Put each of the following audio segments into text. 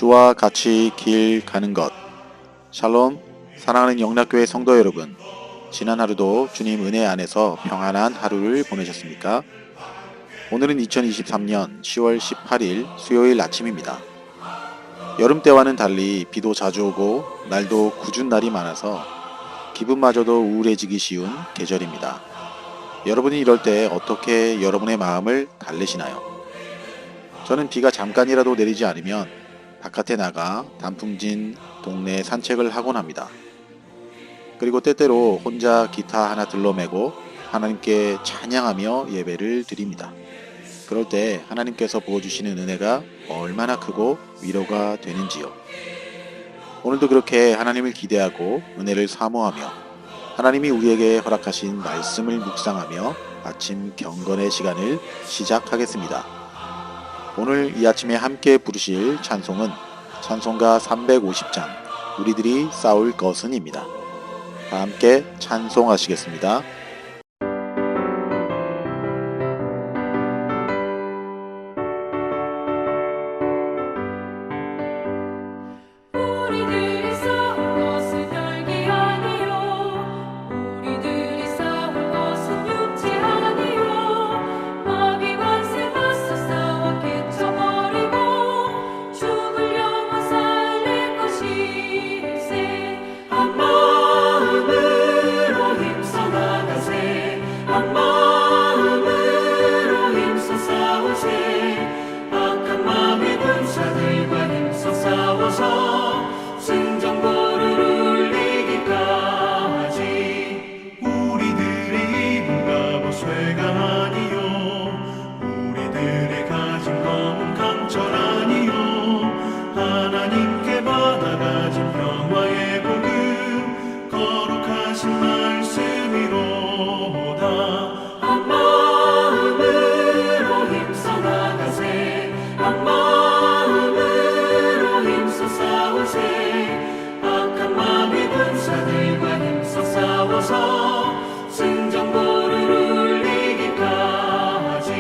주와 같이 길 가는 것. 샬롬, 사랑하는 영락교회 성도 여러분, 지난 하루도 주님 은혜 안에서 평안한 하루를 보내셨습니까? 오늘은 2023년 10월 18일 수요일 아침입니다. 여름 때와는 달리 비도 자주 오고 날도 궂은 날이 많아서 기분마저도 우울해지기 쉬운 계절입니다. 여러분이 이럴 때 어떻게 여러분의 마음을 달래시나요? 저는 비가 잠깐이라도 내리지 않으면 바깥에 나가 단풍진 동네 산책을 하곤 합니다. 그리고 때때로 혼자 기타 하나 들러매고 하나님께 찬양하며 예배를 드립니다. 그럴 때 하나님께서 부어주시는 은혜가 얼마나 크고 위로가 되는지요. 오늘도 그렇게 하나님을 기대하고 은혜를 사모하며 하나님이 우리에게 허락하신 말씀을 묵상하며 아침 경건의 시간을 시작하겠습니다. 오늘 이 아침에 함께 부르실 찬송은 찬송가 350장 우리들이 싸울 것은 입니다. 다 함께 찬송하시겠습니다. 우리들이 싸울 것은 혈기 아니요 우리들이 싸울 것은 육체 아니요 마귀 권세 맞서 싸워 깨쳐버리고 죽을 영혼 살릴 것일세. 한 마음으로 힘써 나가세. 한 마음으로 힘써 싸우세. 악한 마음의 군사들과 힘써 싸워서 승전보를 울리기까지. 우리들의 입은 갑옷 쇠가 아니요 우리들의 가진 검은 강철 아니요 하나님께 받아가진 평화의 복음 거룩하신 말씀이로다. 한 마음으로 힘써 나가세. 한 마음으로 힘써 싸우세. 악한 마음의 군사들과 힘써 싸워서 승전보를 울리기까지.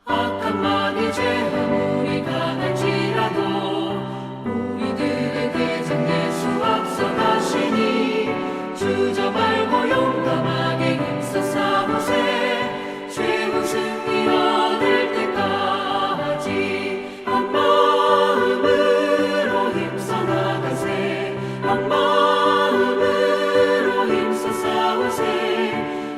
악한 마귀 죄 아무리 강할지라도 우리들의 대장 예수 앞서가시니 주저 말고 용감하게 힘써 싸우세. 최후 승리 얻을 때까지. 한 마음으로 힘써 나가세. 한 마음으로 힘써 싸우세.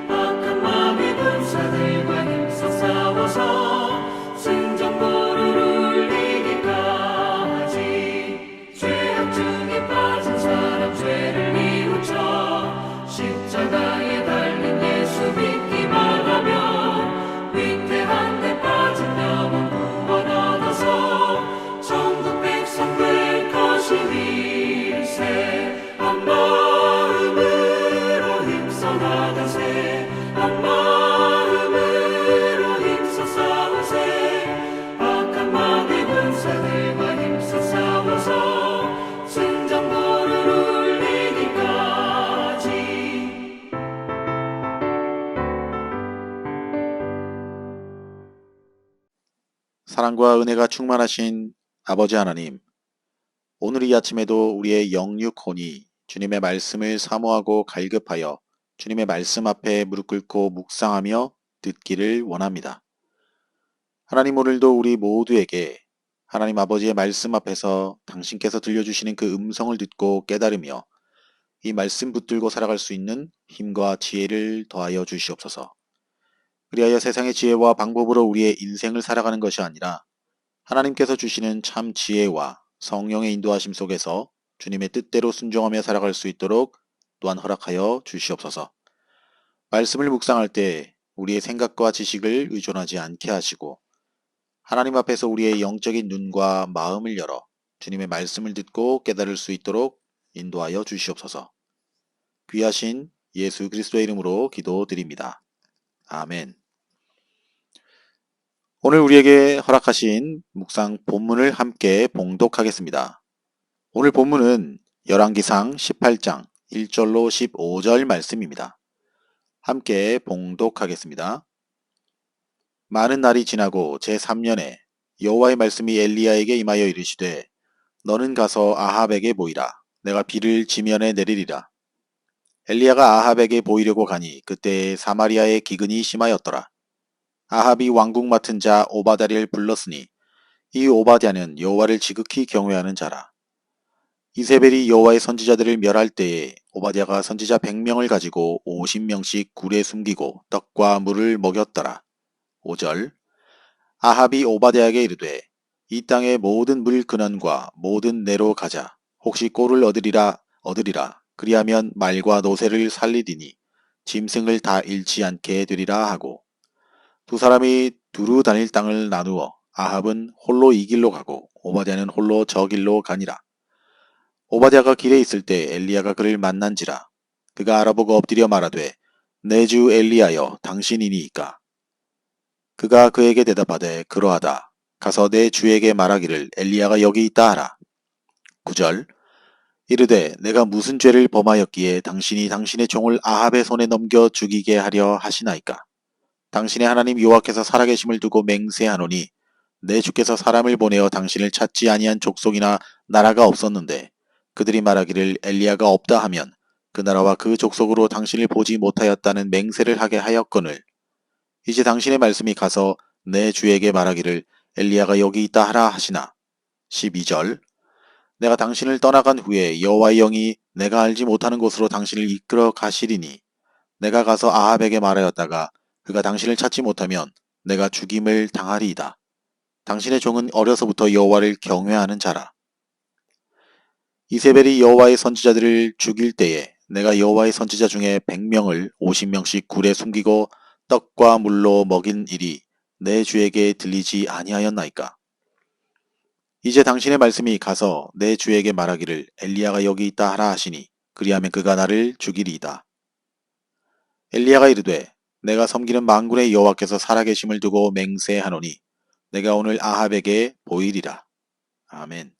악한 마귀 군사들과 힘써 싸워서 승전보를 울리기까지. 죄악 중에 빠진 사람 죄를 뉘우쳐 십자가에 달린 예수 믿기만 하면 위태한 데 빠진 영혼 구원 얻어서 천국 백성 될 것이니세. 한 마음으로 힘써 나가세. 한 마음으로 힘써 싸우세. 악한 마귀 군사들과 힘써 싸워서 승전보를 울리기까지. 사랑과 은혜가 충만하신 아버지 하나님, 오늘 이 아침에도 우리의 영육혼이 주님의 말씀을 사모하고 갈급하여 주님의 말씀 앞에 무릎 꿇고 묵상하며 듣기를 원합니다. 하나님, 오늘도 우리 모두에게 하나님 아버지의 말씀 앞에서 당신께서 들려주시는 그 음성을 듣고 깨달으며 이 말씀 붙들고 살아갈 수 있는 힘과 지혜를 더하여 주시옵소서. 그리하여 세상의 지혜와 방법으로 우리의 인생을 살아가는 것이 아니라 하나님께서 주시는 참 지혜와 성령의 인도하심 속에서 주님의 뜻대로 순종하며 살아갈 수 있도록 또한 허락하여 주시옵소서. 말씀을 묵상할 때 우리의 생각과 지식을 의존하지 않게 하시고 하나님 앞에서 우리의 영적인 눈과 마음을 열어 주님의 말씀을 듣고 깨달을 수 있도록 인도하여 주시옵소서. 귀하신 예수 그리스도의 이름으로 기도드립니다. 아멘. 오늘 우리에게 허락하신 묵상 본문을 함께 봉독하겠습니다. 오늘 본문은 열왕기상 18장 1절로 15절 말씀입니다. 함께 봉독하겠습니다. 많은 날이 지나고 제3년에 여호와의 말씀이 엘리야에게 임하여 이르시되 너는 가서 아합에게 보이라. 내가 비를 지면에 내리리라. 엘리야가 아합에게 보이려고 가니 그때 사마리아의 기근이 심하였더라. 아합이 왕궁 맡은 자 오바댜를 불렀으니 이 오바댜는 여호와를 지극히 경외하는 자라. 이세벨이 여호와의 선지자들을 멸할 때에 오바댜가 선지자 100명을 가지고 50명씩 굴에 숨기고 떡과 물을 먹였더라. 5절 아합이 오바댜에게 이르되 이 땅의 모든 물 근원과 모든 내로 가자. 혹시 꼴을 얻으리라. 그리하면 말과 노새를 살리리니 짐승을 다 잃지 않게 되리라 하고 두 사람이 두루 다닐 땅을 나누어 아합은 홀로 이 길로 가고 오바댜는 홀로 저 길로 가니라. 오바댜가 길에 있을 때 엘리야가 그를 만난지라. 그가 알아보고 엎드려 말하되 내 주 엘리야여 당신이니이까. 그가 그에게 대답하되 그러하다. 가서 내 주에게 말하기를 엘리야가 여기 있다 하라. 9절 이르되 내가 무슨 죄를 범하였기에 당신이 당신의 종을 아합의 손에 넘겨 죽이게 하려 하시나이까. 당신의 하나님 여호와께서 살아계심을 두고 맹세하노니 내 주께서 사람을 보내어 당신을 찾지 아니한 족속이나 나라가 없었는데 그들이 말하기를 엘리야가 없다 하면 그 나라와 그 족속으로 당신을 보지 못하였다는 맹세를 하게 하였거늘 이제 당신의 말씀이 가서 내 주에게 말하기를 엘리야가 여기 있다 하라 하시나. 12절 내가 당신을 떠나간 후에 여호와의 영이 내가 알지 못하는 곳으로 당신을 이끌어 가시리니 내가 가서 아합에게 말하였다가 그가 당신을 찾지 못하면 내가 죽임을 당하리이다. 당신의 종은 어려서부터 여호와를 경외하는 자라. 이세벨이 여호와의 선지자들을 죽일 때에 내가 여호와의 선지자 중에 100명을 50명씩 굴에 숨기고 떡과 물로 먹인 일이 내 주에게 들리지 아니하였나이까. 이제 당신의 말씀이 가서 내 주에게 말하기를 엘리야가 여기 있다 하라 하시니 그리하면 그가 나를 죽이리이다. 엘리야가 이르되 내가 섬기는 만군의 여호와께서 살아계심을 두고 맹세하노니 내가 오늘 아합에게 보이리라. 아멘.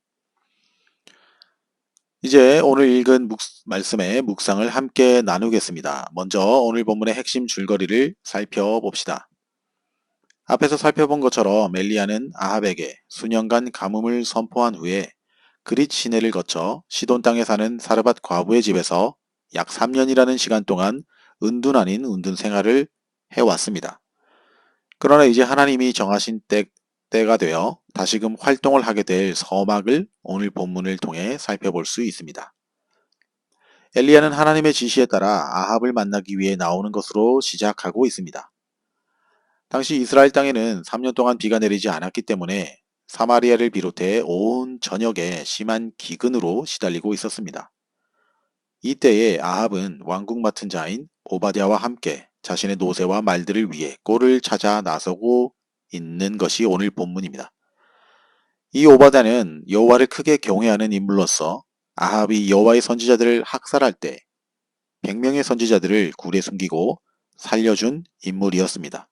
이제 오늘 읽은 말씀의 묵상을 함께 나누겠습니다. 먼저 오늘 본문의 핵심 줄거리를 살펴봅시다. 앞에서 살펴본 것처럼 엘리야는 아합에게 수년간 가뭄을 선포한 후에 그릿 시내를 거쳐 시돈 땅에 사는 사르밧 과부의 집에서 약 3년이라는 시간 동안 은둔 아닌 은둔 생활을 해왔습니다. 그러나 이제 하나님이 정하신 때가 되어 다시금 활동을 하게 될 서막을 오늘 본문을 통해 살펴볼 수 있습니다. 엘리야는 하나님의 지시에 따라 아합을 만나기 위해 나오는 것으로 시작하고 있습니다. 당시 이스라엘 땅에는 3년 동안 비가 내리지 않았기 때문에 사마리아를 비롯해 온 전역에 심한 기근으로 시달리고 있었습니다. 이때에 아합은 왕궁 맡은 자인 오바댜와 함께 자신의 노새와 말들을 위해 꼴을 찾아 나서고 있는 것이 오늘 본문입니다. 이 오바댜는 여호와를 크게 경외하는 인물로서 아합이 여호와의 선지자들을 학살할 때 100명의 선지자들을 굴에 숨기고 살려준 인물이었습니다.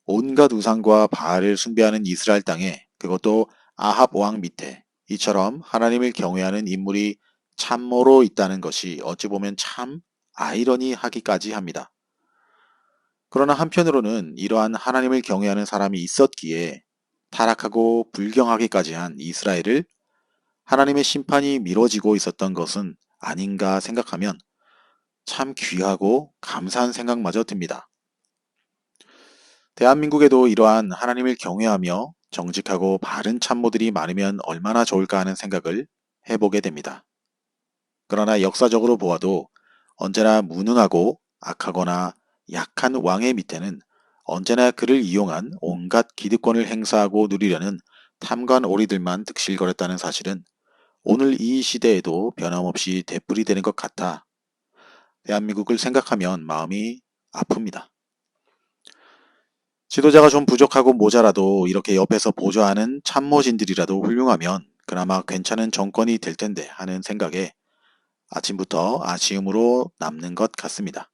온갖 우상과 바알을 숭배하는 이스라엘 땅에 그것도 아합 왕 밑에 이처럼 하나님을 경외하는 인물이 참모로 있다는 것이 어찌 보면 참 아이러니하기까지 합니다. 그러나 한편으로는 이러한 하나님을 경외하는 사람이 있었기에 타락하고 불경하기까지 한 이스라엘을 하나님의 심판이 미뤄지고 있었던 것은 아닌가 생각하면 참 귀하고 감사한 생각마저 듭니다. 대한민국에도 이러한 하나님을 경외하며 정직하고 바른 참모들이 많으면 얼마나 좋을까 하는 생각을 해보게 됩니다. 그러나 역사적으로 보아도 언제나 무능하고 악하거나 약한 왕의 밑에는 언제나 그를 이용한 온갖 기득권을 행사하고 누리려는 탐관 오리들만 득실거렸다는 사실은 오늘 이 시대에도 변함없이 되풀이되는 것 같아 대한민국을 생각하면 마음이 아픕니다. 지도자가 좀 부족하고 모자라도 이렇게 옆에서 보좌하는 참모진들이라도 훌륭하면 그나마 괜찮은 정권이 될 텐데 하는 생각에 아침부터 아쉬움으로 남는 것 같습니다.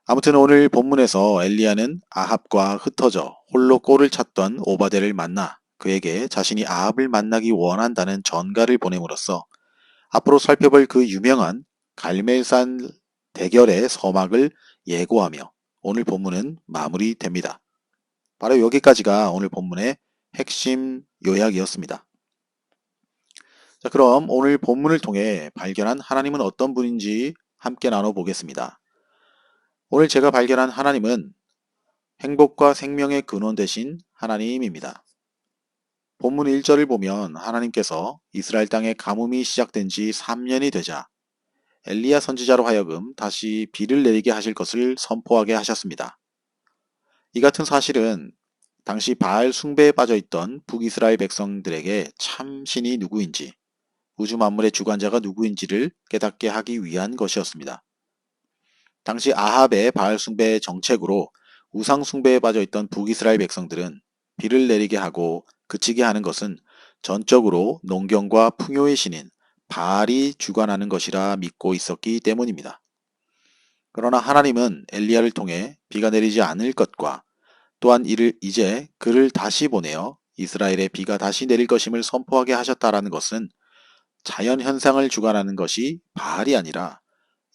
아무튼 오늘 본문에서 엘리야는 아합과 흩어져 홀로 꼴을 찾던 오바댜를 만나 그에게 자신이 아합을 만나기 원한다는 전가를 보냄으로써 앞으로 살펴볼 그 유명한 갈멜산 대결의 서막을 예고하며 오늘 본문은 마무리됩니다. 바로 여기까지가 오늘 본문의 핵심 요약이었습니다. 자, 그럼 오늘 본문을 통해 발견한 하나님은 어떤 분인지 함께 나눠보겠습니다. 오늘 제가 발견한 하나님은 행복과 생명의 근원 되신 하나님입니다. 본문 1절을 보면 하나님께서 이스라엘 땅에 가뭄이 시작된 지 3년이 되자 엘리야 선지자로 하여금 다시 비를 내리게 하실 것을 선포하게 하셨습니다. 이 같은 사실은 당시 바알 숭배에 빠져있던 북이스라엘 백성들에게 참 신이 누구인지, 우주 만물의 주관자가 누구인지를 깨닫게 하기 위한 것이었습니다. 당시 아합의 바알 숭배 정책으로 우상 숭배에 빠져있던 북이스라엘 백성들은 비를 내리게 하고 그치게 하는 것은 전적으로 농경과 풍요의 신인 바알이 주관하는 것이라 믿고 있었기 때문입니다. 그러나 하나님은 엘리야를 통해 비가 내리지 않을 것과 또한 이제 그를 다시 보내어 이스라엘에 비가 다시 내릴 것임을 선포하게 하셨다라는 것은 자연 현상을 주관하는 것이 바알이 아니라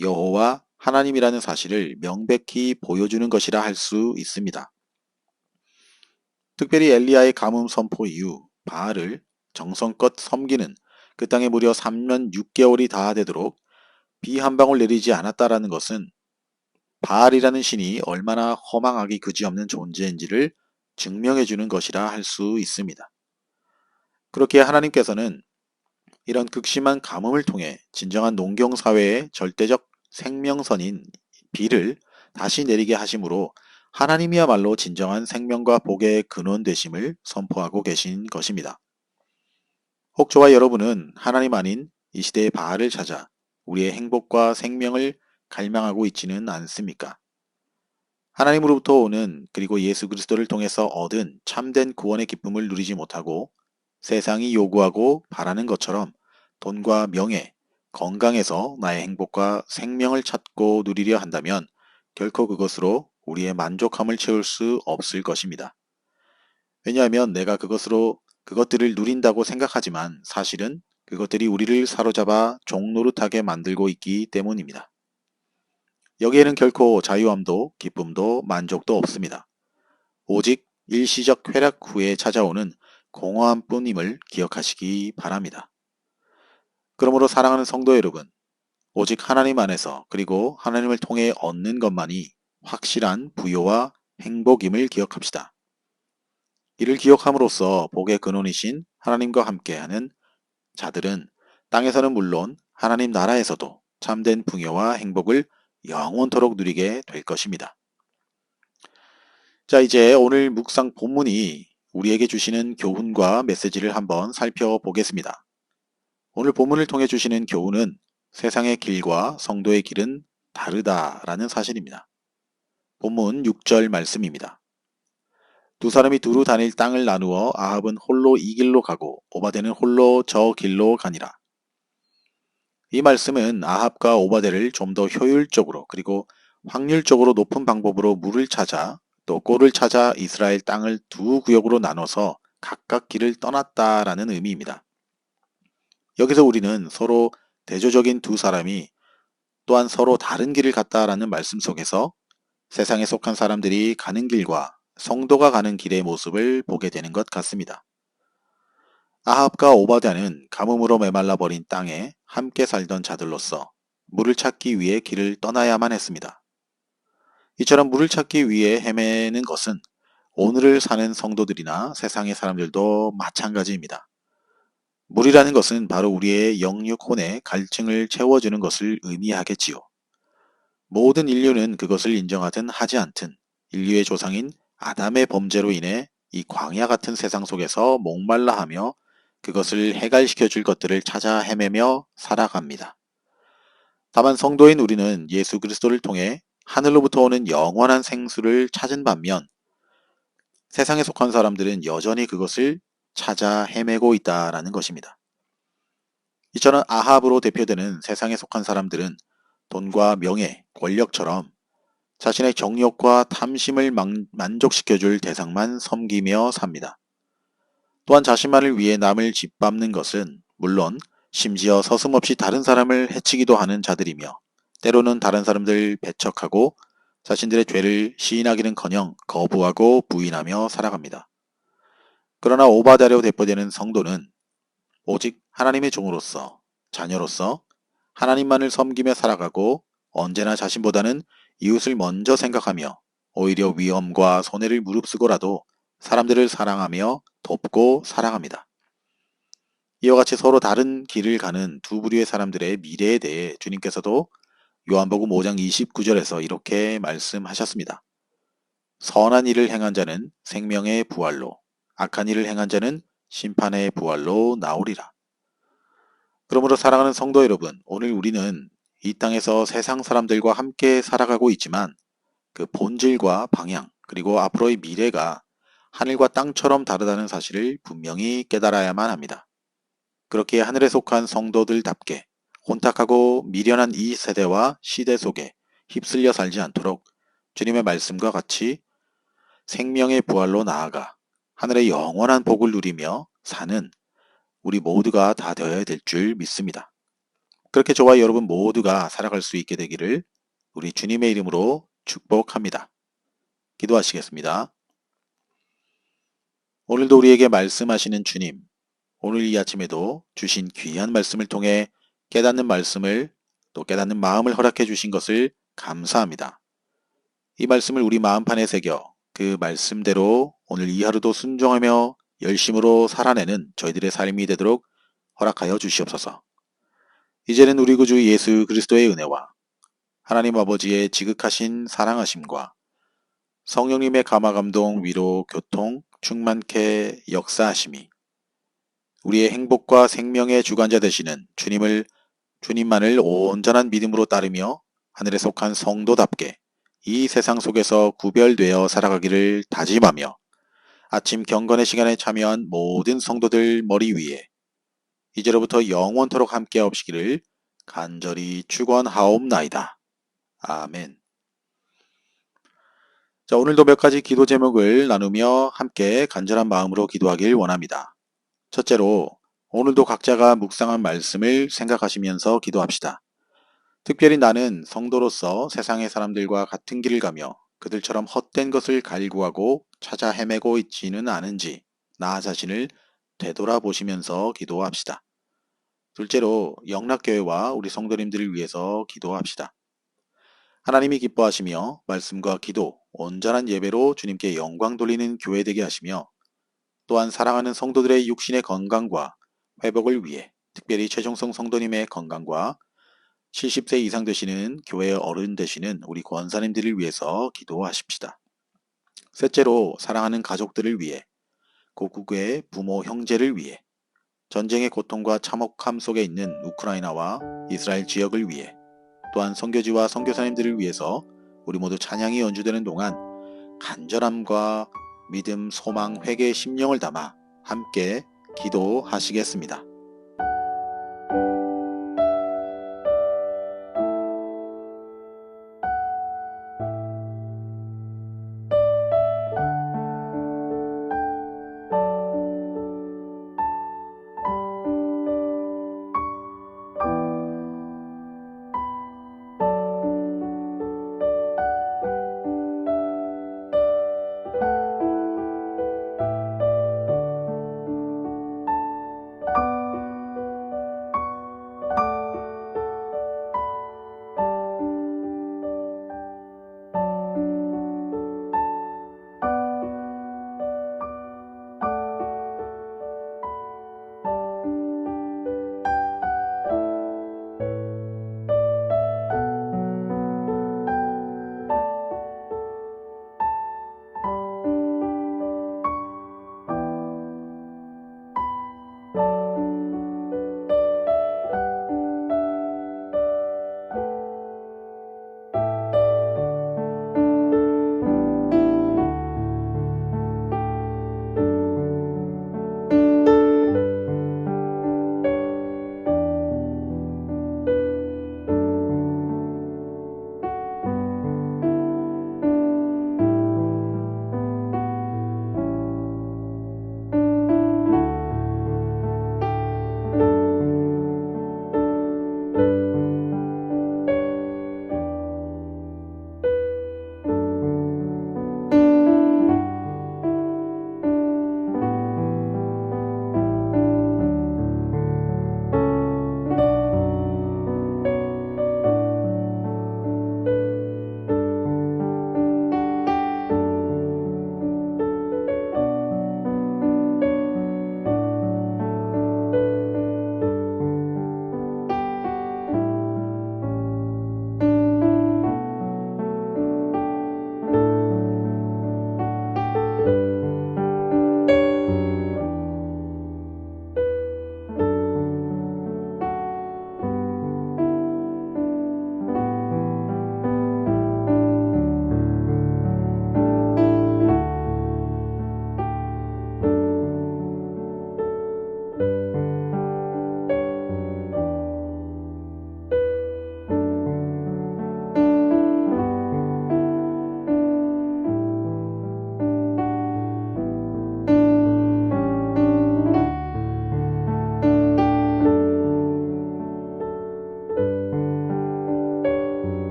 여호와 하나님이라는 사실을 명백히 보여주는 것이라 할 수 있습니다. 특별히 엘리야의 가뭄 선포 이후 바알을 정성껏 섬기는 그 땅에 무려 3년 6개월이 다 되도록 비 한 방울 내리지 않았다라는 것은 바알이라는 신이 얼마나 허망하기 그지없는 존재인지를 증명해주는 것이라 할 수 있습니다. 그렇게 하나님께서는 이런 극심한 가뭄을 통해 진정한 농경사회의 절대적 생명선인 비를 다시 내리게 하심으로 하나님이야말로 진정한 생명과 복의 근원 되심을 선포하고 계신 것입니다. 혹 저와 여러분은 하나님 아닌 이 시대의 바알을 찾아 우리의 행복과 생명을 갈망하고 있지는 않습니까? 하나님으로부터 오는 그리고 예수 그리스도를 통해서 얻은 참된 구원의 기쁨을 누리지 못하고 세상이 요구하고 바라는 것처럼 돈과 명예, 건강에서 나의 행복과 생명을 찾고 누리려 한다면 결코 그것으로 우리의 만족함을 채울 수 없을 것입니다. 왜냐하면 내가 그것들을 누린다고 생각하지만 사실은 그것들이 우리를 사로잡아 종노릇하게 만들고 있기 때문입니다. 여기에는 결코 자유함도 기쁨도 만족도 없습니다. 오직 일시적 쾌락 후에 찾아오는 공허함뿐임을 기억하시기 바랍니다. 그러므로 사랑하는 성도 여러분, 오직 하나님 안에서 그리고 하나님을 통해 얻는 것만이 확실한 부요와 행복임을 기억합시다. 이를 기억함으로써 복의 근원이신 하나님과 함께하는 자들은 땅에서는 물론 하나님 나라에서도 참된 풍요와 행복을 영원토록 누리게 될 것입니다. 자, 이제 오늘 묵상 본문이 우리에게 주시는 교훈과 메시지를 한번 살펴보겠습니다. 오늘 본문을 통해 주시는 교훈은 세상의 길과 성도의 길은 다르다라는 사실입니다. 본문 6절 말씀입니다. 두 사람이 두루 다닐 땅을 나누어 아합은 홀로 이 길로 가고 오바댜는 홀로 저 길로 가니라. 이 말씀은 아합과 오바댜를 좀 더 효율적으로 그리고 확률적으로 높은 방법으로 물을 찾아 또 꼴을 찾아 이스라엘 땅을 두 구역으로 나눠서 각각 길을 떠났다라는 의미입니다. 여기서 우리는 서로 대조적인 두 사람이 또한 서로 다른 길을 갔다라는 말씀 속에서 세상에 속한 사람들이 가는 길과 성도가 가는 길의 모습을 보게 되는 것 같습니다. 아합과 오바댜는 가뭄으로 메말라 버린 땅에 함께 살던 자들로서 물을 찾기 위해 길을 떠나야만 했습니다. 이처럼 물을 찾기 위해 헤매는 것은 오늘을 사는 성도들이나 세상의 사람들도 마찬가지입니다. 물이라는 것은 바로 우리의 영육 혼의 갈증을 채워주는 것을 의미하겠지요. 모든 인류는 그것을 인정하든 하지 않든 인류의 조상인 아담의 범죄로 인해 이 광야 같은 세상 속에서 목말라하며 그것을 해갈시켜 줄 것들을 찾아 헤매며 살아갑니다. 다만 성도인 우리는 예수 그리스도를 통해 하늘로부터 오는 영원한 생수를 찾은 반면 세상에 속한 사람들은 여전히 그것을 찾아 헤매고 있다라는 것입니다. 이처럼 아합으로 대표되는 세상에 속한 사람들은 돈과 명예, 권력처럼 자신의 정욕과 탐심을 만족시켜줄 대상만 섬기며 삽니다. 또한 자신만을 위해 남을 짓밟는 것은 물론 심지어 서슴없이 다른 사람을 해치기도 하는 자들이며 때로는 다른 사람들 배척하고 자신들의 죄를 시인하기는커녕 거부하고 부인하며 살아갑니다. 그러나 오바다려 대표되는 성도는 오직 하나님의 종으로서, 자녀로서 하나님만을 섬기며 살아가고 언제나 자신보다는 이웃을 먼저 생각하며 오히려 위험과 손해를 무릅쓰고라도 사람들을 사랑하며 돕고 살아갑니다. 이와 같이 서로 다른 길을 가는 두 부류의 사람들의 미래에 대해 주님께서도 요한복음 5장 29절에서 이렇게 말씀하셨습니다. 선한 일을 행한 자는 생명의 부활로, 악한 일을 행한 자는 심판의 부활로 나오리라. 그러므로 사랑하는 성도 여러분, 오늘 우리는 이 땅에서 세상 사람들과 함께 살아가고 있지만 그 본질과 방향, 그리고 앞으로의 미래가 하늘과 땅처럼 다르다는 사실을 분명히 깨달아야만 합니다. 그렇게 하늘에 속한 성도들답게 혼탁하고 미련한 이 세대와 시대 속에 휩쓸려 살지 않도록 주님의 말씀과 같이 생명의 부활로 나아가 하늘의 영원한 복을 누리며 사는 우리 모두가 다 되어야 될 줄 믿습니다. 그렇게 저와 여러분 모두가 살아갈 수 있게 되기를 우리 주님의 이름으로 축복합니다. 기도하시겠습니다. 오늘도 우리에게 말씀하시는 주님, 오늘 이 아침에도 주신 귀한 말씀을 통해 깨닫는 말씀을 또 깨닫는 마음을 허락해 주신 것을 감사합니다. 이 말씀을 우리 마음판에 새겨 그 말씀대로 오늘 이 하루도 순종하며 열심으로 살아내는 저희들의 삶이 되도록 허락하여 주시옵소서. 이제는 우리 구주 예수 그리스도의 은혜와 하나님 아버지의 지극하신 사랑하심과 성령님의 감화감동, 위로, 교통, 충만케 역사하심이 우리의 행복과 생명의 주관자 되시는 주님만을 온전한 믿음으로 따르며 하늘에 속한 성도답게 이 세상 속에서 구별되어 살아가기를 다짐하며 아침 경건의 시간에 참여한 모든 성도들 머리 위에 이제로부터 영원토록 함께 하옵시기를 간절히 축원하옵나이다. 아멘. 자, 오늘도 몇 가지 기도 제목을 나누며 함께 간절한 마음으로 기도하길 원합니다. 첫째로 오늘도 각자가 묵상한 말씀을 생각하시면서 기도합시다. 특별히 나는 성도로서 세상의 사람들과 같은 길을 가며 그들처럼 헛된 것을 갈구하고 찾아 헤매고 있지는 않은지 나 자신을 되돌아보시면서 기도합시다. 둘째로 영락교회와 우리 성도님들을 위해서 기도합시다. 하나님이 기뻐하시며 말씀과 기도, 온전한 예배로 주님께 영광 돌리는 교회 되게 하시며 또한 사랑하는 성도들의 육신의 건강과 회복을 위해 특별히 최종성 성도님의 건강과 70세 이상 되시는 교회의 어른 되시는 우리 권사님들을 위해서 기도하십시다. 셋째로 사랑하는 가족들을 위해 고국의 부모 형제를 위해 전쟁의 고통과 참혹함 속에 있는 우크라이나와 이스라엘 지역을 위해 또한 선교지와 선교사님들을 위해서 우리 모두 찬양이 연주되는 동안 간절함과 믿음, 소망, 회개의 심령을 담아 함께 기도하시겠습니다.